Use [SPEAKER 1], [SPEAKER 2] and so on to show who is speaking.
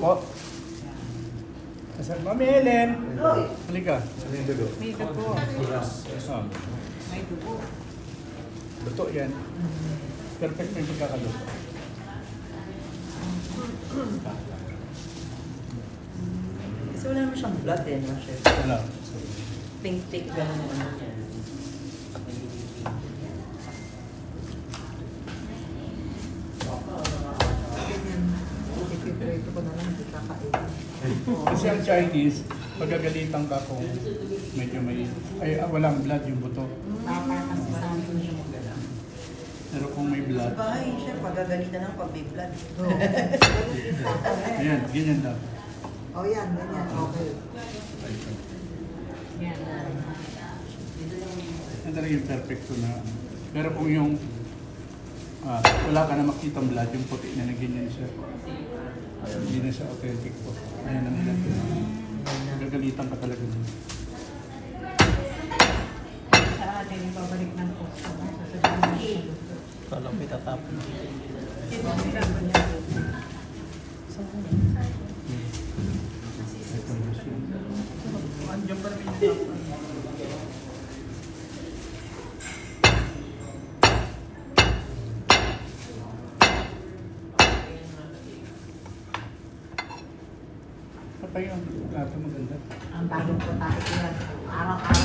[SPEAKER 1] po. Mami Helen. Halika.
[SPEAKER 2] Ano yung dugo?
[SPEAKER 3] May dugo.
[SPEAKER 1] Oh.
[SPEAKER 3] May dugo.
[SPEAKER 1] Luto yan. Perfect na yung pagkakaluto.
[SPEAKER 4] Kasi wala naman siyang blood eh, no, chef?
[SPEAKER 1] Wala.
[SPEAKER 4] Pink-pink, gano'n naman yan.
[SPEAKER 3] Ipiprito ko na lang, hindi kakain.
[SPEAKER 1] Kasi ang Chinese, pagagalitan ka kung medyo may, walang blood yung buto.
[SPEAKER 3] Tapakas sa akin yung
[SPEAKER 1] Pero kung may
[SPEAKER 4] Sa
[SPEAKER 1] blood,
[SPEAKER 4] bahay, chef, pagagalitan ng pag may blood.
[SPEAKER 1] ayan, ganyan lang.
[SPEAKER 3] Oh, yan, ganyan. Okay. Yan.
[SPEAKER 1] Yan talaga yung perfecto na. Pero kung yung wala ka na makitang blood, yung puti na ganyan siya. Hindi na siya authentic po. Ayan na nila. Gagalitan ka talaga.
[SPEAKER 3] Sa atin, ibabalik ng customer. Sasabihin mo siya.
[SPEAKER 2] Kala ko itatapon.
[SPEAKER 3] Andiyan pa rin yung
[SPEAKER 1] Patay yung plato maganda.
[SPEAKER 3] ang bagong po tayo yan. Araw-araw